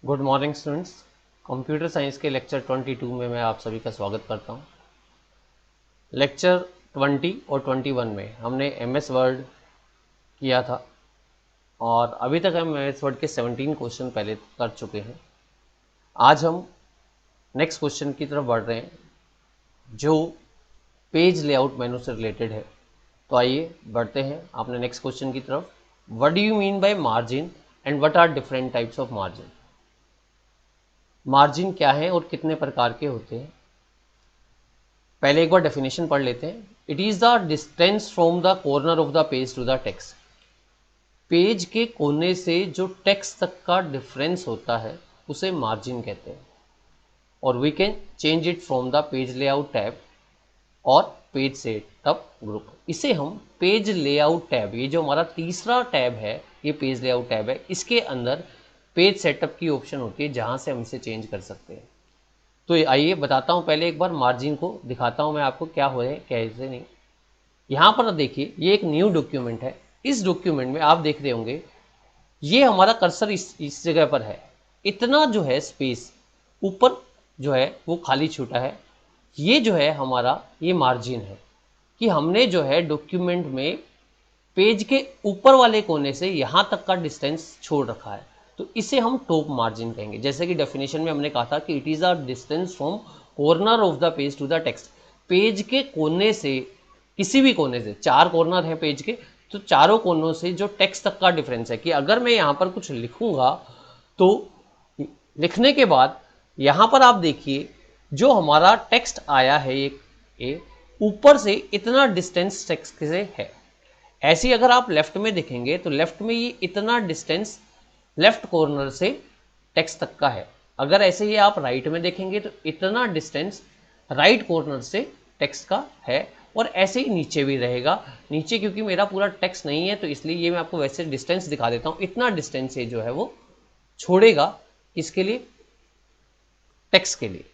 Good morning students. Computer science के lecture 22 में मैं आप सभी का स्वागत करता हूं। लेक्चर 20 और 21 में हमने एमएस वर्ड किया था और अभी तक हम एमएस वर्ड के 17 क्वेश्चन पहले कर चुके हैं। आज हम नेक्स्ट क्वेश्चन की तरफ बढ़ रहे हैं जो पेज लेआउट मेनू से रिलेटेड है। तो आइए बढ़ते हैं अपने नेक्स्ट क्वेश्चन की तरफ। What do you mean by margin and what are different types of margin. Margin क्या है और कितने प्रकार के होते हैं, पहले एक बार डेफिनेशन पढ़ लेते हैं। It is the distance from the corner of the page to the text. Page के कोने से जो टेक्स्ट तक का डिफरेंस होता है उसे मार्जिन कहते हैं। और we can change it from the page layout tab और पेज सेटअप ग्रुप। इसे हम पेज लेआउट टैब, ये जो हमारा तीसरा टैब है ये पेज लेआउट टैब है, इसके अंदर पेज सेटअप की ऑप्शन होती है जहां से हम इसे चेंज कर सकते हैं। तो आइए बताता हूं, पहले एक बार मार्जिन को दिखाता हूं मैं आपको क्या हो है कैसे नहीं। यहां पर देखिए ये एक न्यू डॉक्यूमेंट है। इस डॉक्यूमेंट में आप देख रहे होंगे ये हमारा कर्सर इस जगह पर है। इतना जो है स्पेस ऊपर जो है वो खाली छूटा है। ये जो है हमारा ये मार्जिन है कि हमने जो है डॉक्यूमेंट में पेज के ऊपर वाले कोने से यहां तक का डिस्टेंस छोड़ रखा है। तो इसे हम टॉप मार्जिन कहेंगे। जैसे कि डेफिनेशन में हमने कहा था कि it is a distance from corner of the page to the text. Page के कोने से, किसी भी कोने से, चार कॉर्नर है पेज के, तो चारों कोनों से जो टेक्स्ट तक का डिफरेंस है कि अगर मैं यहां पर कुछ लिखूंगा तो लिखने के बाद यहां पर आप देखिए जो हमारा टेक्स्ट आया है ये ऊपर से इतना डिस्टेंस टेक्स्ट से है। ऐसे ही अगर आप लेफ्ट में देखेंगे तो लेफ्ट में ये इतना डिस्टेंस लेफ्ट कॉर्नर से टेक्स्ट तक का है। अगर ऐसे ही आप राइट में देखेंगे तो इतना डिस्टेंस राइट कॉर्नर से टेक्स्ट का है। और ऐसे ही नीचे भी रहेगा। नीचे क्योंकि मेरा पूरा टेक्स्ट नहीं है तो इसलिए ये मैं आपको वैसे डिस्टेंस दिखा देता हूँ। इतना डिस्टेंस ये जो है वो छोड़ेगा, किसके लिए, टेक्स्ट के लिए,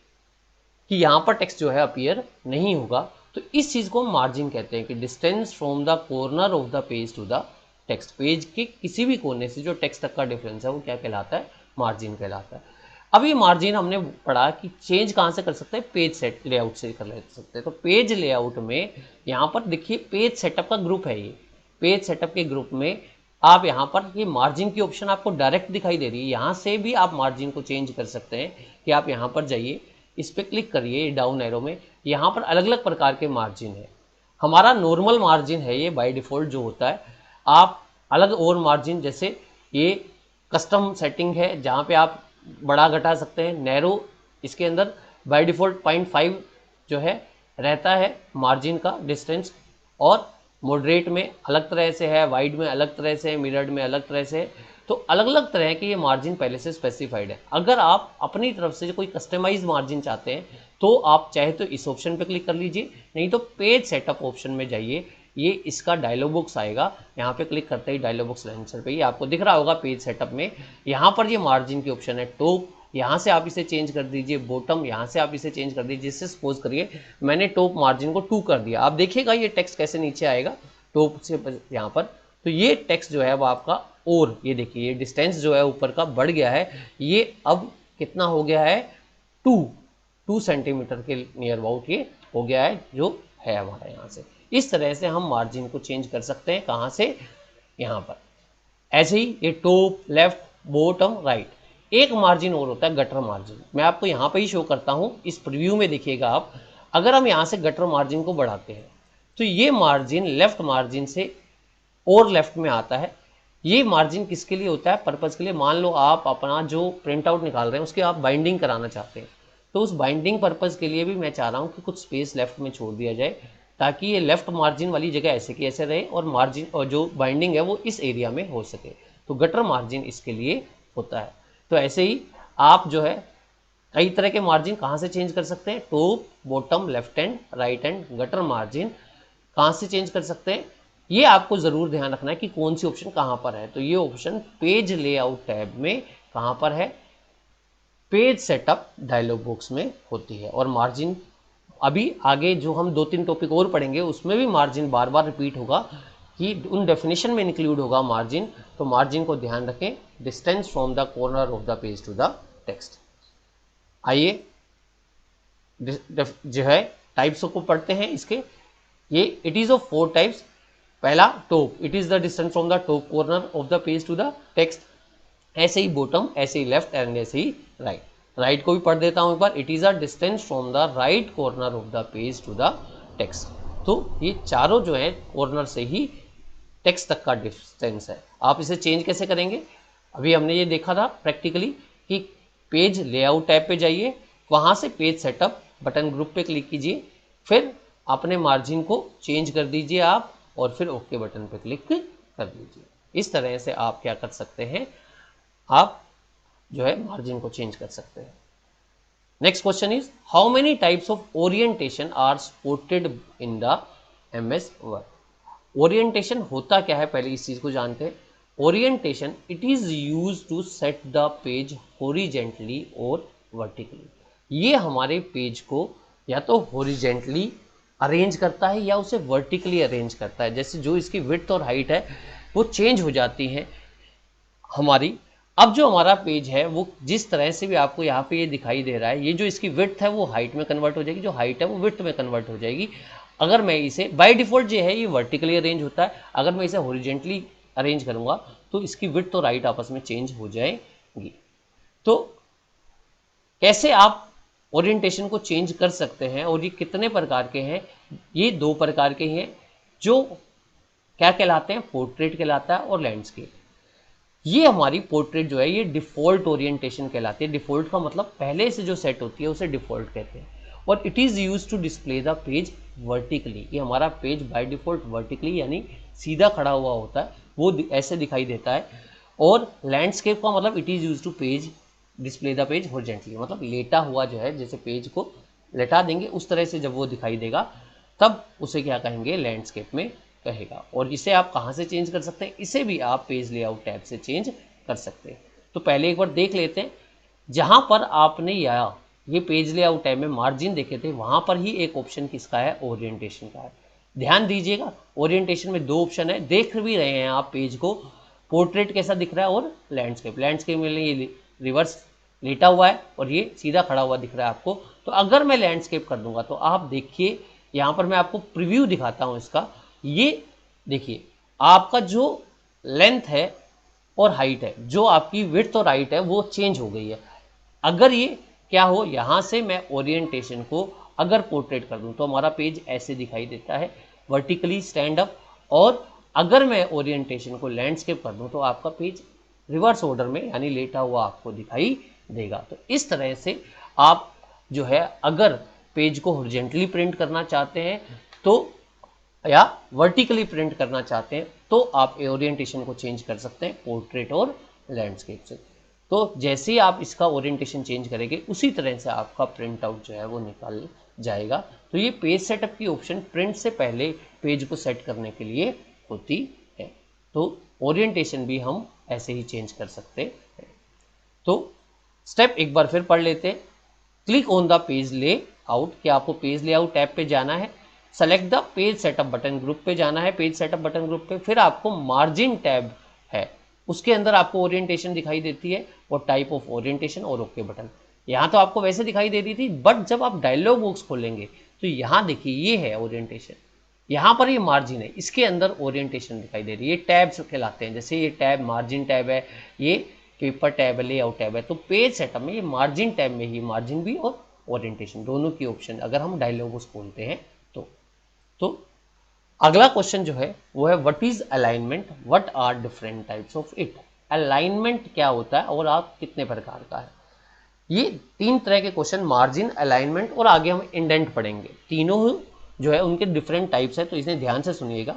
कि यहां पर टेक्स्ट जो है अपीयर नहीं होगा। तो इस चीज को हम मार्जिन कहते हैं कि distance from the corner of the page to the text. Page के किसी भी कोने से जो टेक्स्ट तक का डिफरेंस है वो क्या कहलाता है, मार्जिन कहलाता है। अब ये मार्जिन हमने पढ़ा कि चेंज कहां से कर सकते हैं, पेज सेट लेआउट से कर सकते हैं। तो पेज लेआउट में यहां पर देखिए पेज सेटअप का ग्रुप है। ये पेज सेटअप के ग्रुप में आप यहां पर ये मार्जिन की ऑप्शन आपको डायरेक्ट दिखाई दे रही है। यहां से भी आप मार्जिन को चेंज कर सकते हैं कि आप यहां पर जाइए, इस पर क्लिक करिए डाउन एरो में। यहाँ पर अलग अलग प्रकार के मार्जिन है। हमारा नॉर्मल मार्जिन है ये बाय डिफॉल्ट जो होता है। आप अलग और मार्जिन, जैसे ये कस्टम सेटिंग है जहाँ पे आप बड़ा घटा सकते हैं। नैरो, इसके अंदर बाय डिफॉल्ट 0.5 जो है रहता है मार्जिन का डिस्टेंस। और मॉडरेट में अलग तरह से है, वाइड में अलग तरह से है, मिरर्ड में अलग तरह से है। तो अलग अलग तरह के ये मार्जिन पहले से स्पेसिफाइड है। अगर आप अपनी तरफ से कोई कस्टमाइज मार्जिन चाहते हैं तो आप चाहे तो इस ऑप्शन पे क्लिक कर लीजिए, नहीं तो पेज सेटअप ऑप्शन में जाइए। ये इसका डायलॉग बॉक्स आएगा, यहाँ पे क्लिक करते ही डायलॉग बॉक्स लॉन्चर पे ये आपको दिख रहा होगा पेज सेटअप में। यहाँ पर ये मार्जिन की ऑप्शन है टॉप, यहाँ से आप इसे चेंज कर दीजिए। बॉटम, यहाँ से आप इसे चेंज कर दीजिए। जिससे सपोज करिए मैंने टॉप मार्जिन को 2 कर दिया, आप देखिएगा ये टेक्स्ट कैसे नीचे आएगा टॉप से यहाँ पर। तो ये टेक्स्ट जो है वो आपका, और ये देखिए ये डिस्टेंस जो है ऊपर का बढ़ गया है। ये अब कितना हो गया है, 2 सेंटीमीटर के नियर अबाउट ये हो गया है जो है हमारा यहाँ से। इस तरह से हम मार्जिन को चेंज कर सकते हैं, कहाँ से, यहाँ पर। ऐसे ही ये टॉप, लेफ्ट, बॉटम, राइट। एक मार्जिन और होता है गटर मार्जिन, मैं आपको यहाँ पे ही शो करता हूँ, इस प्रीव्यू में देखिएगा आप। अगर हम यहाँ से गटर मार्जिन को बढ़ाते हैं तो ये मार्जिन लेफ्ट मार्जिन से और लेफ्ट में आता है। ये मार्जिन किसके लिए होता है, पर्पज के लिए। मान लो आप अपना जो प्रिंट आउट निकाल रहे हैं उसकी आप बाइंडिंग कराना चाहते हैं, तो उस बाइंडिंग पर्पज के लिए भी मैं चाह रहा हूँ कि कुछ स्पेस लेफ्ट में छोड़ दिया जाए, ताकि ये लेफ्ट मार्जिन वाली जगह ऐसे की ऐसे रहे और मार्जिन और जो बाइंडिंग है वो इस एरिया में हो सके। तो गटर मार्जिन इसके लिए होता है। तो ऐसे ही आप जो है कई तरह के मार्जिन कहाँ से चेंज कर सकते हैं, top, bottom, left hand, right hand, gutter margin कहाँ से चेंज कर सकते हैं। ये आपको जरूर ध्यान रखना है कि कौन सी ऑप्शन कहाँ पर है। तो ये ऑप्शन पेज लेआउट टैब में कहाँ पर है, पेज सेटअप डायलॉग बॉक्स में होती है। और मार्जिन अभी आगे जो हम 2-3 टॉपिक और पढ़ेंगे उसमें भी मार्जिन बार बार रिपीट होगा कि उन डेफिनेशन में इंक्लूड होगा मार्जिन। तो मार्जिन को ध्यान रखें, distance from the corner of the page to the text. आइए जो है टाइप्स को पढ़ते हैं इसके। ये इट इज ऑफ 4 टाइप्स। पहला top, it is the distance from the top corner of the page to the text. ऐसे ही बॉटम, ऐसे ही लेफ्ट एंड ऐसे ही राइट। राइट को भी पढ़ देता हूं एक बार, it is a distance from the right corner of the page to the text. तो ये चारों जो है कॉर्नर से ही टेक्स्ट तक का डिस्टेंस है। आप इसे चेंज कैसे करेंगे? अभी हमने ये देखा था प्रैक्टिकली कि पेज लेआउट टैब पे जाइए, वहां से पेज सेटअप बटन ग्रुप पे क्लिक कीजिए, फिर अपने मार्जिन को चेंज कर दीजिए आप, और फिर ओके बटन पे क्लिक कर दीजिए। इस तरह से आप क्या कर सकते हैं, आप जो है मार्जिन को चेंज कर सकते हैं। Next question is how many types of orientation are supported in the MS word. Orientation होता क्या है, पहले इस चीज को जानते हैं। Orientation, it is used to set the page horizontally और वर्टिकली। ये हमारे पेज को या तो हॉरिजेंटली अरेंज करता है या उसे वर्टिकली अरेंज करता है। जैसे जो इसकी विड्थ और हाइट है वो चेंज हो जाती है हमारी। अब जो हमारा पेज है वो जिस तरह से भी आपको यहाँ पे ये दिखाई दे रहा है, ये जो इसकी विड्थ है वो हाइट में कन्वर्ट हो जाएगी, जो हाइट है वो विड्थ में कन्वर्ट हो जाएगी। अगर मैं इसे बाय डिफॉल्ट जो है ये वर्टिकली अरेंज होता है, अगर मैं इसे हॉरिजेंटली अरेंज करूंगा तो इसकी विड्थ और हाइट आपस में चेंज हो जाएगी। तो कैसे आप ओरिएंटेशन को चेंज कर सकते हैं, और ये कितने प्रकार के हैं? ये 2 प्रकार के हैं, जो क्या कहलाते हैं, पोर्ट्रेट कहलाता है और लैंडस्केप। ये हमारी पोर्ट्रेट जो है ये डिफॉल्ट ओरिएंटेशन कहलाती है। डिफॉल्ट का मतलब पहले से जो सेट होती है उसे डिफॉल्ट कहते हैं। और it is use to display the page vertically. ये हमारा पेज बाय डिफॉल्ट वर्टिकली यानी सीधा खड़ा हुआ होता है, वो ऐसे दिखाई देता है। और लैंडस्केप का मतलब it is use to page display the page horizontally, मतलब लेटा हुआ जो है, जैसे पेज को लेटा देंगे उस तरह से जब वो दिखाई देगा तब उसे क्या कहेंगे, लैंडस्केप में कहेगा। और इसे आप कहाँ से चेंज कर सकते हैं? इसे भी आप पेज लेआउट टैब से चेंज कर सकते हैं। तो पहले एक बार देख लेते हैं, जहां पर आपने ये पेज लेआउट टैब में मार्जिन देखे थे, वहां पर ही एक ऑप्शन किसका है, ओरिएंटेशन का है। ध्यान दीजिएगा, ओरिएंटेशन में 2 ऑप्शन है, देख भी रहे हैं आप पेज को, पोर्ट्रेट कैसा दिख रहा है और लैंडस्केप। लैंडस्केप में ये रिवर्स लेटा हुआ है और ये सीधा खड़ा हुआ दिख रहा है आपको। तो अगर मैं लैंडस्केप कर दूंगा तो आप देखिए, यहाँ पर मैं आपको प्रीव्यू दिखाता हूँ इसका। ये देखिए, आपका जो लेंथ है और हाइट है, जो आपकी विड्थ और हाइट है वो चेंज हो गई है। अगर ये क्या हो, यहाँ से मैं ओरिएंटेशन को अगर पोर्ट्रेट कर दूं तो हमारा पेज ऐसे दिखाई देता है, वर्टिकली स्टैंड अप। और अगर मैं ओरिएंटेशन को लैंडस्केप कर दूं तो आपका पेज रिवर्स ऑर्डर में यानी लेटा हुआ आपको दिखाई देगा। तो इस तरह से आप जो है अगर पेज को हॉरिजेंटली प्रिंट करना चाहते हैं तो या वर्टिकली प्रिंट करना चाहते हैं तो आप ओरिएंटेशन को चेंज कर सकते हैं पोर्ट्रेट और लैंडस्केप से। तो जैसे ही आप इसका ओरिएंटेशन चेंज करेंगे उसी तरह से आपका प्रिंट आउट जो है वो निकाल जाएगा। तो ये पेज सेटअप की ऑप्शन प्रिंट से पहले पेज को सेट करने के लिए होती है। तो ओरिएंटेशन भी हम ऐसे ही चेंज कर सकते हैं। तो स्टेप एक बार फिर पढ़ लेते हैं। Click on the page layout, क्या आपको पेज लेआउट टैब पे जाना है, select the page setup button group पे जाना है, पेज सेटअप बटन ग्रुप पे, फिर आपको मार्जिन टैब है, उसके अंदर आपको ओरिएंटेशन दिखाई देती है और टाइप ऑफ ओरिएंटेशन और ओके बटन। यहाँ तो आपको वैसे दिखाई दे रही थी, बट जब आप डायलॉग बॉक्स खोलेंगे तो यहाँ देखिए ये है ओरिएंटेशन, यहाँ पर ये मार्जिन है, इसके अंदर ओरिएंटेशन दिखाई दे रही है। ये टैब्स कहलाते हैं, जैसे ये टैब मार्जिन टैब है, ये पेपर टैब है, लेआउट टैब है। तो पेज सेटअप में ये मार्जिन टैब में ही मार्जिन भी और ओरिएंटेशन दोनों की ऑप्शन अगर हम डायलॉग बॉक्स खोलते हैं तो अगला क्वेश्चन जो है वो है what is alignment, what are different types of it. Alignment क्या होता है और आप कितने प्रकार का है। ये 3 तरह के क्वेश्चन, मार्जिन, अलाइनमेंट और आगे हम इंडेंट पढ़ेंगे, तीनों जो है उनके डिफरेंट टाइप्स है। तो इसे ध्यान से सुनिएगा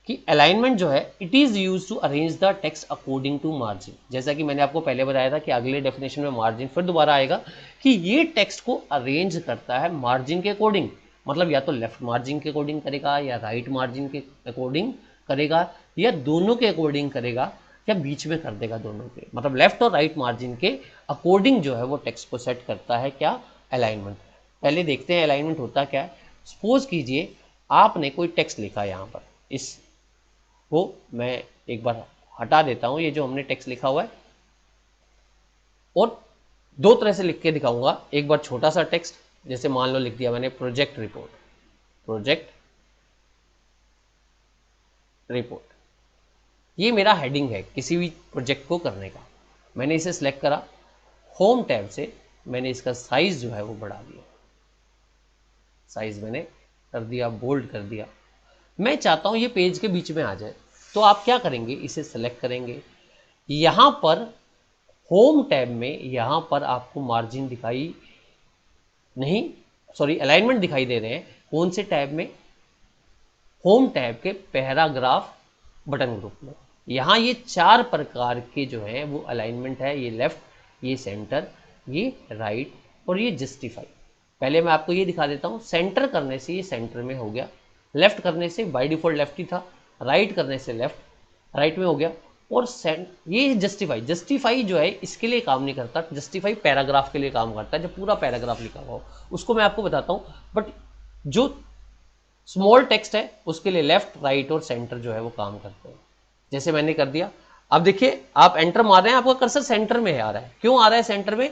कि अलाइनमेंट जो है it is use to arrange the text according to margin. जैसा कि मैंने आपको पहले बताया था कि अगले डेफिनेशन में मार्जिन फिर दोबारा आएगा कि ये टेक्स्ट को अरेंज करता है मार्जिन के अकॉर्डिंग, मतलब या तो लेफ्ट मार्जिन के अकॉर्डिंग करेगा या राइट मार्जिन के अकॉर्डिंग करेगा या दोनों के अकॉर्डिंग करेगा या बीच में कर देगा दोनों के, मतलब लेफ्ट और राइट मार्जिन के अकॉर्डिंग जो है वो टेक्स्ट को सेट करता है क्या, अलाइनमेंट। पहले देखते हैं अलाइनमेंट होता क्या है। सपोज कीजिए आपने कोई टेक्स्ट लिखा है, यहाँ पर इस वो मैं एक बार हटा देता हूं ये जो हमने टेक्स्ट लिखा हुआ है, और दो तरह से लिख के दिखाऊंगा। एक बार छोटा सा टेक्स्ट, जैसे मान लो लिख दिया मैंने प्रोजेक्ट रिपोर्ट, प्रोजेक्ट रिपोर्ट, ये मेरा हेडिंग है किसी भी प्रोजेक्ट को करने का। मैंने इसे सिलेक्ट करा, होम टैब से मैंने इसका साइज जो है वो बढ़ा दिया, साइज मैंने कर दिया, बोल्ड कर दिया। मैं चाहता हूं ये पेज के बीच में आ जाए, तो आप क्या करेंगे, इसे सेलेक्ट करेंगे। यहां पर होम टैब में यहां पर आपको मार्जिन दिखाई नहीं, सॉरी अलाइनमेंट दिखाई दे रहे हैं। कौन से टैब में, होम टैब के पैराग्राफ बटन ग्रुप में। यहां ये 4 प्रकार के जो हैं वो अलाइनमेंट है, ये लेफ्ट, ये सेंटर, ये राइट और ये जस्टिफाई। पहले मैं आपको ये दिखा देता हूं। सेंटर करने से ये सेंटर में हो गया, लेफ्ट करने से बाय डिफॉल्ट लेफ्ट ही था, राइट करने से लेफ्ट राइट में हो गया, और ये जस्टिफाई, जस्टिफाई जो है इसके लिए काम नहीं करता, जस्टिफाई पैराग्राफ के लिए काम करता है, जब पूरा पैराग्राफ लिखा हुआ हो उसको मैं आपको बताता हूं। बट जो स्मॉल टेक्स्ट है उसके लिए लेफ्ट, राइट और सेंटर जो है वो काम करते हैं। जैसे मैंने कर दिया, अब देखिए आप एंटर मार रहे हैं, आपका कर्सर सेंटर में आ रहा है। क्यों आ रहा है सेंटर में,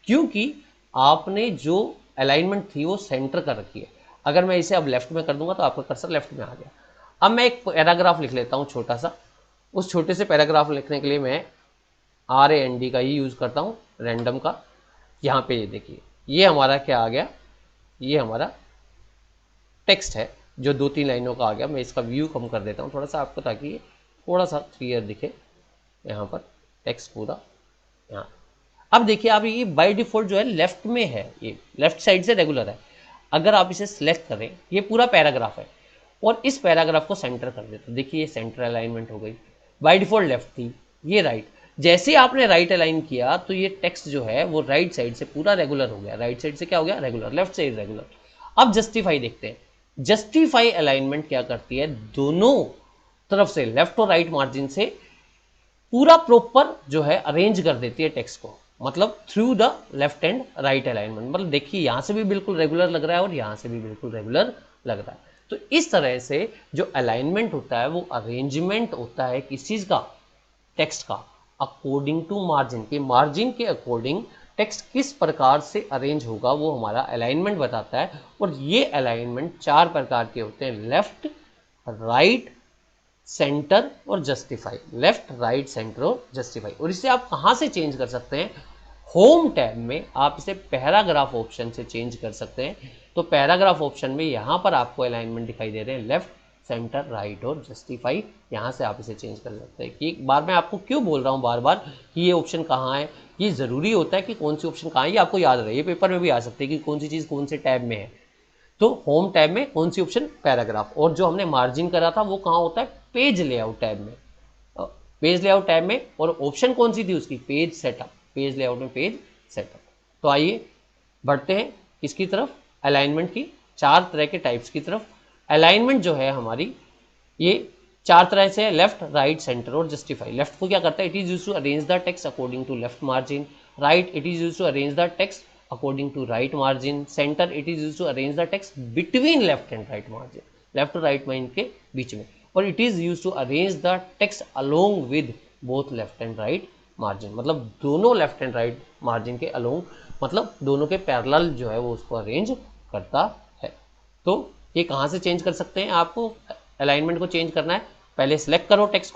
क्योंकि आपने जो अलाइनमेंट थी वो सेंटर कर रखी है। अगर मैं इसे अब लेफ्ट में कर दूंगा तो आपका कर्सर लेफ्ट में आ गया। अब मैं एक पैराग्राफ लिख लेता हूं छोटा सा। उस छोटे से पैराग्राफ लिखने के लिए मैं RAND का ही यूज करता हूं, रैंडम का। यहां पे ये देखिए, ये हमारा क्या आ गया, ये हमारा टेक्स्ट है जो 2-3 लाइनों का आ गया। मैं इसका व्यू कम कर देता हूँ थोड़ा सा आपको, ताकि ये थोड़ा सा क्लियर दिखे। यहाँ पर टेक्स्ट पूरा यहाँ। अब देखिए, आप ये बाय डिफॉल्ट जो है लेफ्ट में है, ये लेफ्ट साइड से रेगुलर है। अगर आप इसे सिलेक्ट करें, ये पूरा पैराग्राफ है और इस पैराग्राफ को सेंटर कर देते, देखिए ये सेंटर अलाइनमेंट हो गई। बाय डिफॉल्ट लेफ्ट थी, ये राइट। जैसे आपने राइट अलाइन किया तो ये टेक्स्ट जो है वो राइट साइड से पूरा रेगुलर हो गया। राइट साइड से क्या हो गया, रेगुलर, लेफ्ट साइड रेगुलर। अब जस्टिफाई देखते हैं। जस्टिफाई अलाइनमेंट क्या करती है, दोनों तरफ से लेफ्ट और राइट मार्जिन से पूरा प्रॉपर जो है अरेंज कर देती है टेक्स्ट को, मतलब through the left and right alignment. मतलब देखिए यहां से भी बिल्कुल रेगुलर लग रहा है और यहां से भी बिल्कुल रेगुलर लग रहा है। तो इस तरह से जो अलाइनमेंट होता है वो अरेंजमेंट होता है किस चीज का, टेक्स्ट का, अकॉर्डिंग टू मार्जिन के, मार्जिन के अकॉर्डिंग टेक्स्ट किस प्रकार से अरेंज होगा वो हमारा अलाइनमेंट बताता है। और ये अलाइनमेंट 4 प्रकार के होते हैं, लेफ्ट, राइट, सेंटर और जस्टिफाई। लेफ्ट, राइट, सेंटर और जस्टिफाई। और इसे आप कहां से चेंज कर सकते हैं, होम टैब में आप इसे पैराग्राफ ऑप्शन से चेंज कर सकते हैं। तो पैराग्राफ ऑप्शन में यहां पर आपको अलाइनमेंट दिखाई दे रहे हैं, लेफ्ट, सेंटर, राइट और जस्टिफाई। यहां से आप इसे चेंज कर सकते हैं। कि एक बार मैं आपको क्यों बोल रहा हूं बार बार कि ये ऑप्शन कहां है, ये जरूरी होता है कि कौन सी ऑप्शन कहां है, ये आपको याद रहे। ये पेपर में भी आ सकते हैं कि कौन सी चीज कौन से टैब में है। तो होम टैब में कौन सी ऑप्शन, पैराग्राफ। और जो हमने मार्जिन करा था वो कहां होता है, पेज लेआउट टैब में, पेज लेआउट टैब में। और ऑप्शन कौन सी थी उसकी, पेज सेटअप, पेज लेआउट में पेज सेटअप। तो आइए बढ़ते हैं किसकी तरफ, अलाइनमेंट की 4 तरह के टाइप्स की तरफ। अलाइनमेंट जो है हमारी ये 4 तरह से, लेफ्ट, राइट, सेंटर और जस्टिफाई। लेफ्ट को क्या करता है, it is used to arrange the text according to left margin. Right, it is used to arrange the text according to right margin. Centre, it is used to arrange the text between left and right margin, left और right margin के बीच में। और it is used to arrange the text along with both left and right margin, मतलब दोनों left and right margin के along, मतलब दोनों के पैरेलल जो है वो उसको अरेंज करता है। तो ये कहां से चेंज कर सकते हैं, आपको अलाइनमेंट को चेंज करना है, पहले सिलेक्ट करो टेक्स्ट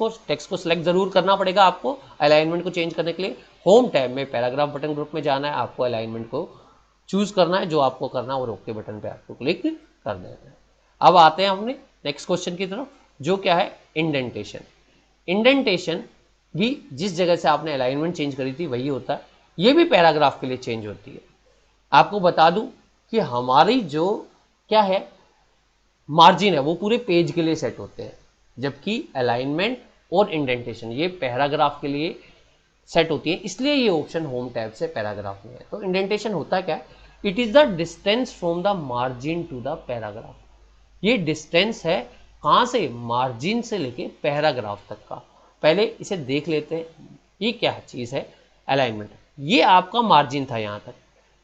को सिलेक्ट जरूर करना पड़ेगा आपको अलाइनमेंट को चेंज करने के लिए। होम टैब में पैराग्राफ बटन ग्रुप में जाना है, आपको अलाइनमेंट को चूज करना है जो आपको करना है और ओके बटन पे आपको क्लिक कर देना है। अब आते हैं अपने नेक्स्ट क्वेश्चन की तरफ, जो क्या है, इंडेंटेशन। इंडेंटेशन भी जिस जगह से आपने अलाइनमेंट चेंज करी थी वही होता है, ये भी पैराग्राफ के लिए चेंज होती है। आपको बता दूं कि हमारी जो क्या है मार्जिन है वो पूरे पेज के लिए सेट होते हैं, जबकि अलाइनमेंट और इंडेंटेशन ये पैराग्राफ के लिए सेट होती है, इसलिए ये ऑप्शन होम टैब से पैराग्राफ में है। तो इंडेंटेशन होता क्या है, it is the distance from the margin to the paragraph. ये डिस्टेंस है कहां से, मार्जिन से लेके पैराग्राफ तक का। पहले इसे देख लेते हैं, ये क्या चीज है, अलाइनमेंट। ये आपका मार्जिन था यहां तक,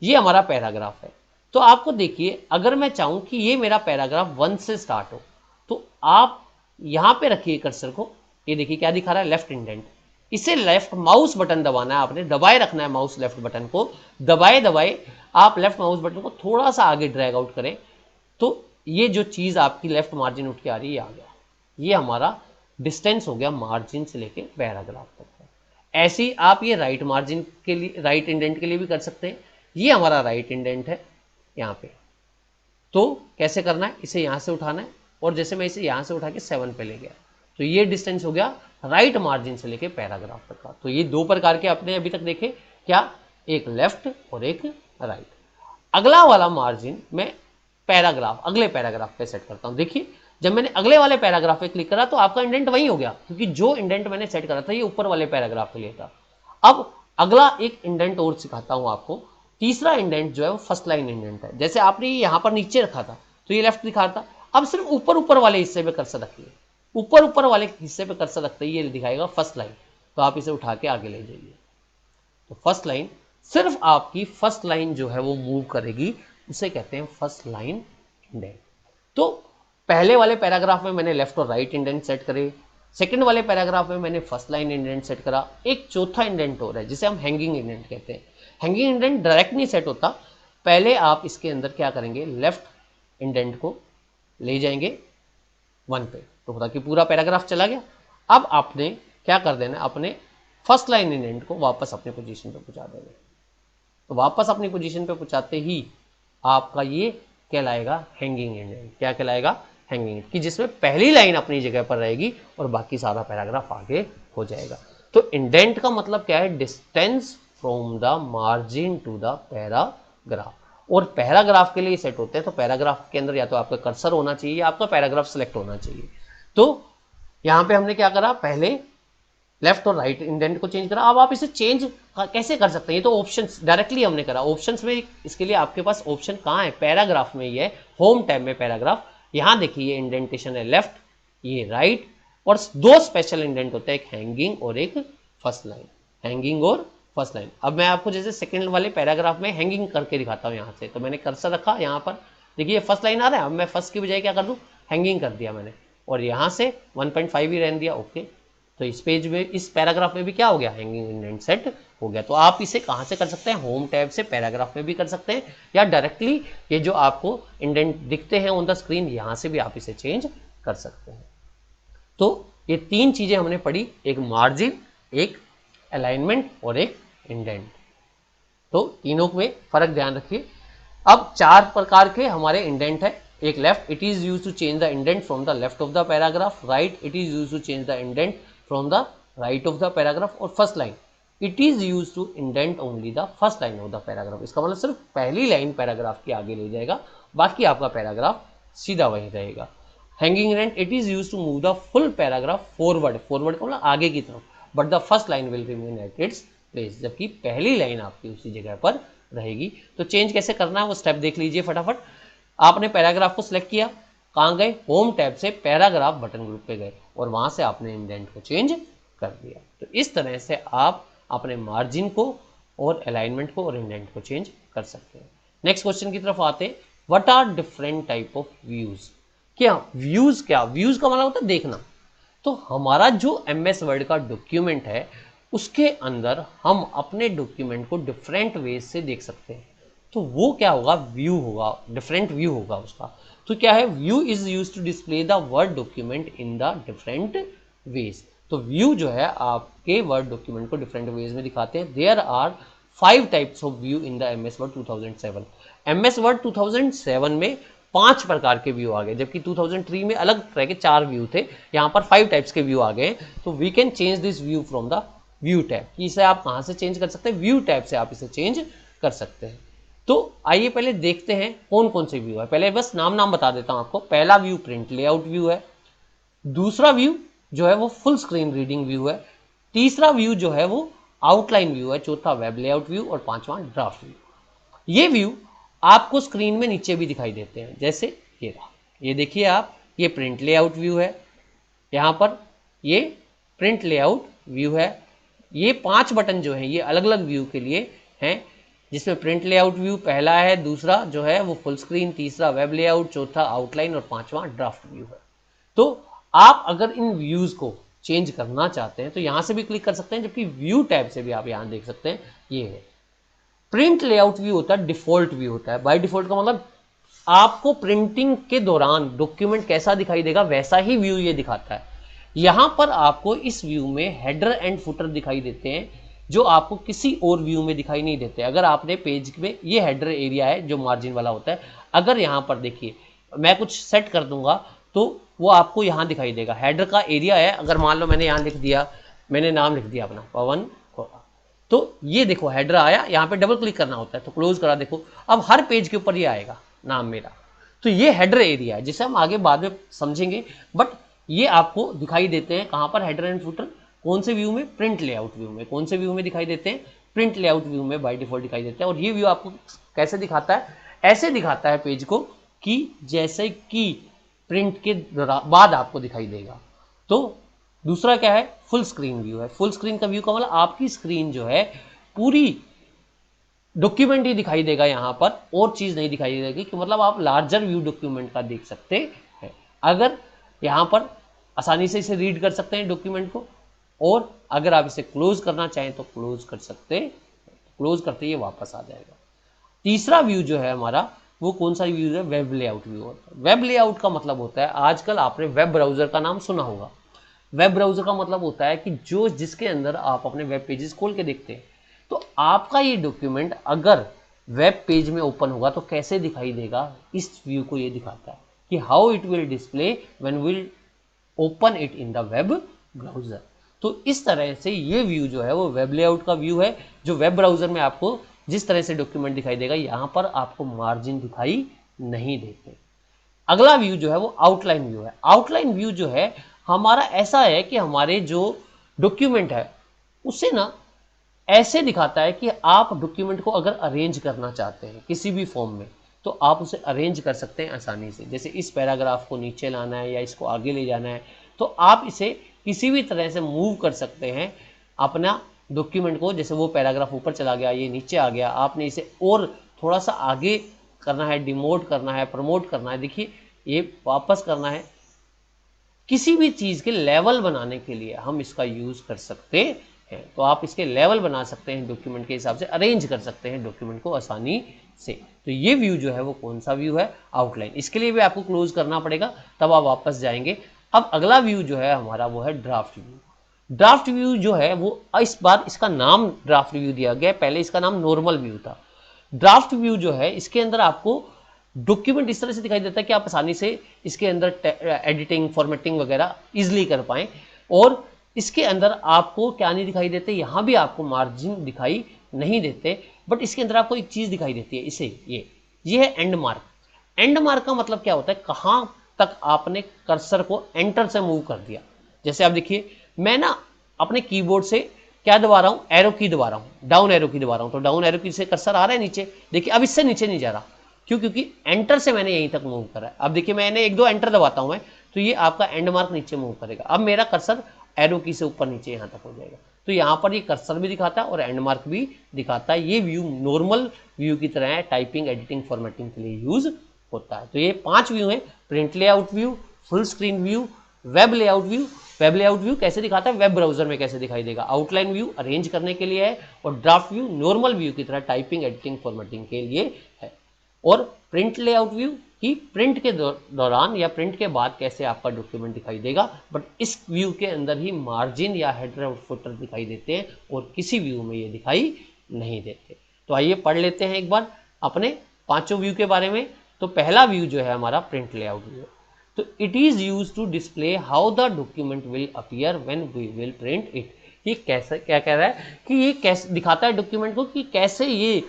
ये हमारा पैराग्राफ है। तो आपको देखिए, अगर मैं चाहूं कि ये मेरा पैराग्राफ 1 से स्टार्ट हो, तो आप यहां पे रखिए कर्सर को, ये देखिए क्या दिखा रहा है, लेफ्ट इंडेंट। इसे लेफ्ट माउस बटन दबाना है आपने, दबाए रखना है माउस लेफ्ट बटन को, दबाए दबाए आप लेफ्ट माउस बटन को थोड़ा सा आगे ड्रैग आउट करें तो ये जो चीज आपकी लेफ्ट मार्जिन उठ के आ रही है, ये आ गया। ये हमारा डिस्टेंस हो गया मार्जिन से लेके पैराग्राफ तक का। ऐसे ही आप ये राइट मार्जिन के लिए, राइट इंडेंट के लिए भी कर सकते हैं। ये हमारा राइट इंडेंट है यहाँ पे, तो कैसे करना है, इसे यहां से उठाना है और जैसे मैं इसे यहां से उठा के 7 पे ले गया तो ये डिस्टेंस हो गया राइट मार्जिन से लेके पैराग्राफ तक का। तो ये दो प्रकार के आपने अभी तक देखे, क्या, एक लेफ्ट और एक राइट। अगला वाला मार्जिन मैं पैराग्राफ, अगले पैराग्राफ पे सेट करता हूं। देखिए जब मैंने अगले वाले पैराग्राफ पे क्लिक करा तो आपका इंडेंट वही हो गया, क्योंकि जो इंडेंट मैंने सेट करा था ये ऊपर वाले पैराग्राफ के लिए था। अब अगला एक इंडेंट और सिखाता हूं आपको। तीसरा इंडेंट जो है वो फर्स्ट लाइन इंडेंट है। जैसे आपने यहां पर नीचे रखा था तो ये लेफ्ट दिखा था, अब सिर्फ ऊपर ऊपर वाले हिस्से पे कर्सर रखिए, ऊपर ऊपर वाले हिस्से पे कर्सर रखते ही ये दिखाएगा फर्स्ट लाइन। तो आप इसे उठा के आगे ले जाइए, तो फर्स्ट लाइन, सिर्फ आपकी फर्स्ट लाइन जो है वो मूव करेगी, उसे कहते हैं फर्स्ट लाइन इंडेंट। तो पहले वाले पैराग्राफ में मैंने लेफ्ट और राइट इंडेंट सेट करे, सेकंड वाले पैराग्राफ में मैंने फर्स्ट लाइन इंडेंट सेट करा। एक चौथा इंडेंट हो रहा है जिसे हम हैंगिंग इंडेंट कहते हैं। हैंगिंग इंडेंट डायरेक्ट नहीं सेट होता, पहले आप इसके अंदर क्या करेंगे, लेफ्ट इंडेंट को ले जाएंगे 1 पे, तो होता कि पूरा पैराग्राफ चला गया। अब आपने क्या कर देना, अपने फर्स्ट लाइन इंडेंट को वापस अपने पोजीशन पे पहुंचा देंगे। तो वापस अपनी पोजीशन पे पहुंचाते ही आपका ये कहलाएगा हैंगिंग इंडेंट। क्या कहलाएगा, हैंगिंग, कि जिसमें पहली लाइन अपनी जगह पर रहेगी और बाकी सारा पैराग्राफ आगे हो जाएगा। तो इंडेंट का मतलब क्या है, distance from the margin to the paragraph. और पैराग्राफ के लिए सेट होते हैं, तो पैराग्राफ के अंदर या तो आपका कर्सर होना चाहिए या आपका पैराग्राफ सेलेक्ट होना चाहिए। तो यहां पे हमने क्या करा, पहले लेफ्ट और राइट इंडेंट को चेंज करा। अब आप इसे चेंज कैसे कर सकते हैं, ये तो ऑप्शंस डायरेक्टली हमने करा। ऑप्शंस में इसके लिए आपके पास ऑप्शन कहाँ है, पैराग्राफ में ही है, होम टैब में पैराग्राफ। यहां देखिए ये इंडेंटेशन है लेफ्ट, ये राइट, और दो स्पेशल इंडेंट होते हैं, एक हैंगिंग और एक फर्स्ट लाइन, हैंगिंग और फर्स्ट लाइन। अब मैं आपको जैसे सेकंड वाले पैराग्राफ में हैंगिंग करके दिखाता हूं। यहां से तो मैंने कर्सर रखा यहां पर, देखिए फर्स्ट लाइन आ रहा है। अब मैं फर्स्ट की बजाय क्या कर दूं, हैंगिंग कर दिया मैंने, और यहां से 1.5 ही रहने दिया, ओके। तो इस पेज में, इस पैराग्राफ में भी क्या हो गया, हैंगिंग इंडेंट सेट हो गया। तो आप इसे कहां से कर सकते हैं, होम टैब से पैराग्राफ में भी कर सकते हैं, या डायरेक्टली ये जो आपको इंडेंट दिखते हैं ऑन द स्क्रीन, यहां से भी आप इसे चेंज कर सकते हैं। तो ये तीन चीजें हमने पढ़ी, एक मार्जिन, एक अलाइनमेंट और एक इंडेंट। तो तीनों में फर्क ध्यान रखिए। अब चार प्रकार के हमारे इंडेंट है। एक left, it is use to change the indent from the left of the paragraph. Right, it is use to change the indent from the right of the paragraph. और first line, it is use to indent only the first line of the paragraph. इसका मतलब सिर्फ पहली line paragraph के आगे ले जाएगा, बाकी आपका पैराग्राफ सीधा वहीं रहेगा। Hanging indent, it is use to move the full paragraph forward, forward का मतलब आगे की तरफ, but the first line will remain at its place, जबकि पहली लाइन आपकी उसी जगह पर रहेगी। तो चेंज कैसे करना है वो स्टेप देख लीजिए फटाफट। आपने पैराग्राफ को सिलेक्ट किया, कहां गए, होम टैब से पैराग्राफ बटन ग्रुप पे गए और वहां से आपने इंडेंट को चेंज कर दिया। तो इस तरह से आप अपने मार्जिन को और अलाइनमेंट को और इंडेंट को चेंज कर सकते हैं। नेक्स्ट क्वेश्चन की तरफ आते हैं, what are different type of views. क्या व्यूज, क्या व्यूज का मतलब होता है देखना। तो हमारा जो एमएस वर्ड का डॉक्यूमेंट है उसके अंदर हम अपने डॉक्यूमेंट को डिफरेंट वेज से देख सकते हैं। तो वो क्या होगा, व्यू होगा, डिफरेंट व्यू होगा उसका। तो क्या है, view is use to display the word document in the different ways. तो व्यू जो है आपके वर्ड डॉक्यूमेंट को डिफरेंट वेज में दिखाते हैं। There are 5 types of view in the MS word 2007। MS word 2007 में 5 प्रकार के व्यू आ गए, जबकि 2003 में अलग तरह के 4 व्यू थे। यहाँ पर 5 टाइप्स के व्यू आ गए। तो we can change this view from the view tab. कि इसे आप कहां से चेंज कर सकते हैं, व्यू टैब से आप इसे चेंज कर सकते हैं। तो आइए पहले देखते हैं कौन कौन से व्यू है। पहले बस नाम बता देता हूं आपको। पहला व्यू प्रिंट लेआउट व्यू है, दूसरा व्यू जो है वो फुल स्क्रीन रीडिंग व्यू है, तीसरा व्यू जो है वो आउटलाइन व्यू है, चौथा वेब लेआउट व्यू और पांचवा ड्राफ्ट व्यू। ये व्यू आपको स्क्रीन में नीचे भी दिखाई देते हैं, जैसे ये रहा, ये देखिए आप, ये प्रिंट लेआउट व्यू है, यहां पर ये प्रिंट लेआउट व्यू है। ये 5 बटन जो है ये अलग अलग व्यू के लिए हैं, जिसमें प्रिंट लेआउट व्यू पहला है, दूसरा जो है वो फुल स्क्रीन, तीसरा वेब लेआउट, चौथा आउटलाइन और पांचवा ड्राफ्ट व्यू है। तो आप अगर इन व्यूज को चेंज करना चाहते हैं तो यहाँ से भी क्लिक कर सकते हैं, जबकि व्यू टैब से भी आप यहाँ देख सकते हैं। ये है प्रिंट लेआउट व्यू होता है, डिफॉल्ट व्यू होता है। बाय डिफॉल्ट का मतलब आपको प्रिंटिंग के दौरान डॉक्यूमेंट कैसा दिखाई देगा वैसा ही व्यू ये दिखाता है। यहां पर आपको इस व्यू में हेडर एंड फुटर दिखाई देते हैं, जो आपको किसी और व्यू में दिखाई नहीं देते। अगर आपने पेज में, ये हेडर एरिया है जो मार्जिन वाला होता है, अगर यहां पर देखिए मैं कुछ सेट कर दूंगा तो वो आपको यहां दिखाई देगा। हेडर का एरिया है, अगर मान लो मैंने यहां लिख दिया, मैंने नाम लिख दिया अपना पवन, तो ये देखो हेडर आया, यहाँ पे डबल क्लिक करना होता है तो क्लोज करा, देखो अब हर पेज के ऊपर ये आएगा नाम मेरा। तो ये हेडर एरिया है जिसे हम आगे बाद में समझेंगे, बट ये आपको दिखाई देते हैं कहाँ पर, हेडर एंड फुटर कौन से व्यू में, प्रिंट लेआउट व्यू में। कौन से व्यू में दिखाई देते हैं, प्रिंट लेआउट व्यू में बाय डिफॉल्ट दिखाई देते हैं। और ये व्यू आपको कैसे दिखाता है, ऐसे दिखाता है पेज को कि जैसे कि प्रिंट के बाद आपको दिखाई देगा। तो दूसरा क्या है, फुल स्क्रीन व्यू है। फुल स्क्रीन का व्यू का मतलब आपकी स्क्रीन जो है पूरी डॉक्यूमेंट ही दिखाई देगा, यहां पर और चीज नहीं दिखाई देगी, कि मतलब आप लार्जर व्यू डॉक्यूमेंट का देख सकते हैं। अगर यहां पर आसानी से इसे रीड कर सकते हैं डॉक्यूमेंट को, और अगर आप इसे क्लोज करना चाहें तो क्लोज कर सकते हैं, क्लोज करते ही वापस आ जाएगा। तीसरा व्यू जो है हमारा, वो कौन सा व्यू है, वेब लेआउट व्यू होता है। वेब लेआउट का मतलब होता है, आजकल आपने वेब ब्राउजर का नाम सुना होगा। वेब ब्राउजर का मतलब होता है कि जो जिसके अंदर आप अपने वेब पेजेस खोल के देखते हैं। तो आपका ये डॉक्यूमेंट अगर वेब पेज में ओपन होगा तो कैसे दिखाई देगा, इस व्यू को ये दिखाता है कि how it will display when will open it in the web browser. तो इस तरह से ये व्यू जो है वो वेब लेआउट का व्यू है, जो वेब ब्राउजर में आपको जिस तरह से डॉक्यूमेंट दिखाई देगा, यहां पर आपको मार्जिन दिखाई नहीं देते। अगला व्यू जो है वो आउटलाइन व्यू है। आउटलाइन व्यू जो है हमारा ऐसा है कि हमारे जो डॉक्यूमेंट है उसे ना ऐसे दिखाता है कि आप डॉक्यूमेंट को अगर अरेंज करना चाहते हैं किसी भी फॉर्म में, तो आप उसे अरेंज कर सकते हैं आसानी से। जैसे इस पैराग्राफ को नीचे लाना है या इसको आगे ले जाना है, तो आप इसे किसी भी तरह से मूव कर सकते हैं अपना डॉक्यूमेंट को। जैसे वो पैराग्राफ ऊपर चला गया, ये नीचे आ गया, आपने इसे और थोड़ा सा आगे करना है, डिमोट करना है, प्रमोट करना है, देखिए ये वापस करना है। किसी भी चीज के लेवल बनाने के लिए हम इसका यूज कर सकते हैं। तो आप इसके लेवल बना सकते हैं, डॉक्यूमेंट के हिसाब से अरेंज कर सकते हैं डॉक्यूमेंट को आसानी से। तो ये व्यू जो है वो कौन सा व्यू है, आउटलाइन। इसके लिए भी आपको क्लोज करना पड़ेगा, तब आप वापस जाएंगे। अब अगला व्यू जो है हमारा वो है ड्राफ्ट व्यू। ड्राफ्ट व्यू जो है वो इस बार इसका नाम ड्राफ्ट व्यू दिया गया, पहले इसका नाम नॉर्मल व्यू था। ड्राफ्ट व्यू जो है इसके अंदर आपको डॉक्यूमेंट इस तरह से दिखाई देता है कि आप आसानी से इसके अंदर एडिटिंग, फॉर्मेटिंग वगैरह इजिली कर पाएं। और इसके अंदर आपको क्या नहीं दिखाई देते, यहां भी आपको मार्जिन दिखाई नहीं देते, बट इसके अंदर आपको एक चीज दिखाई देती है, इसे ये है एंड मार्क। एंड मार्क का मतलब क्या होता है, कहां तक आपने कर्सर को एंटर से मूव कर दिया। जैसे आप देखिए मैं ना अपने कीबोर्ड से क्या दबा रहा हूं, एरो की दबा रहा हूं, डाउन एरो की दबा रहा हूं, तो डाउन एरो की से कर्सर आ रहा है नीचे। देखिए अब इससे नीचे नहीं जा रहा, क्यों, क्योंकि एंटर से मैंने यहीं तक मूव करा है। अब देखिए मैंने एक दो एंटर दबाता हूं मैं, तो ये आपका एंड मार्क नीचे मूव करेगा। अब मेरा कर्सर एरो की से ऊपर नीचे यहां तक हो जाएगा। तो यहां पर ये कर्सर भी दिखाता है और एंड मार्क भी दिखाता है। ये व्यू नॉर्मल व्यू की तरह है, टाइपिंग, एडिटिंग, फॉर्मेटिंग के लिए यूज होता है। तो ये 5 व्यू है, print layout view, full screen view, web layout view. Web layout view कैसे दिखाता है, वेब ब्राउजर में कैसे दिखाई देगा। आउटलाइन व्यू अरेंज करने के लिए है, और ड्राफ्ट व्यू नॉर्मल व्यू की तरह टाइपिंग, एडिटिंग, फॉर्मेटिंग के लिए है। और प्रिंट लेआउट व्यू कि प्रिंट के दौरान या प्रिंट के बाद कैसे आपका डॉक्यूमेंट दिखाई देगा, बट इस व्यू के अंदर ही मार्जिन या हेडर और फुटर दिखाई देते हैं, और किसी व्यू में ये दिखाई नहीं देते। तो आइए पढ़ लेते हैं एक बार अपने 5 व्यू के बारे में। तो पहला व्यू जो है हमारा प्रिंट लेआउट व्यू, तो it is use to display how the document will appear when we will print it. ये कैसे, क्या कह रहा है कि ये कैसे दिखाता है डॉक्यूमेंट को कि कैसे ये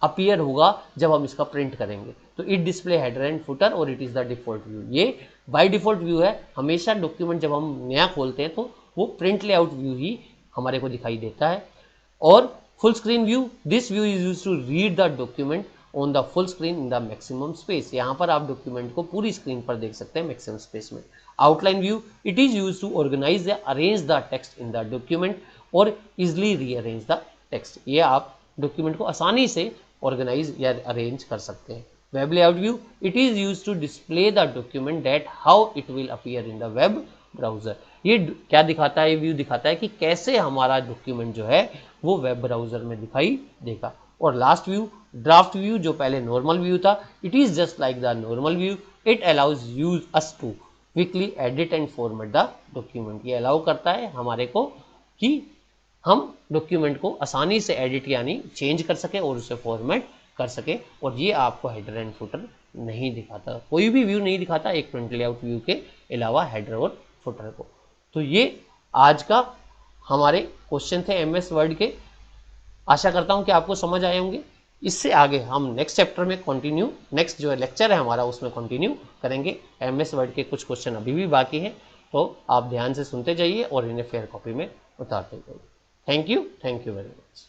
अपीयर होगा जब हम इसका प्रिंट करेंगे। तो it display header and footer और it is the default view. ये बाय डिफॉल्ट व्यू है, हमेशा डॉक्यूमेंट जब हम नया खोलते हैं तो वो प्रिंट लेआउट व्यू ही हमारे को दिखाई देता है। और full screen view, this view is use to read the document on the full screen in the maximum space. यहाँ पर आप डॉक्यूमेंट को पूरी स्क्रीन पर देख सकते हैं मैक्सिमम स्पेस में। Outline view, it is use to organize या arrange the text in the document और इजिली रीअरेंज द टेक्स्ट। ये आप डॉक्यूमेंट को आसानी से ऑर्गेनाइज या अरेंज कर सकते हैं। Web layout view, it is use to display the document that how it will appear in the web browser. ये क्या दिखाता है, ये व्यू दिखाता है कि कैसे हमारा डॉक्यूमेंट जो है वो वेब ब्राउजर में दिखाई देगा। और लास्ट व्यू ड्राफ्ट व्यू, जो पहले नॉर्मल व्यू था, it is just like the normal view, it allows use us to quickly edit and format the document. ये अलाउ करता है हमारे को कि हम डॉक्यूमेंट को आसानी से एडिट यानी चेंज कर सके और उसे फॉर्मेट कर सके। और ये आपको हेडर एंड फुटर नहीं दिखाता, कोई भी व्यू नहीं दिखाता एक प्रिंट लेआउट व्यू के अलावा हेडर और फुटर को। तो ये आज का हमारे क्वेश्चन थे एमएस वर्ड के। आशा करता हूं कि आपको समझ आए होंगे। इससे आगे हम नेक्स्ट चैप्टर में कंटिन्यू, नेक्स्ट जो लेक्चर है हमारा उसमें कंटिन्यू करेंगे। एमएस वर्ड के कुछ क्वेश्चन अभी भी बाकी हैं, तो आप ध्यान से सुनते जाइए और इन्हें फेयर कॉपी में उतारते जाइए। Thank you very much.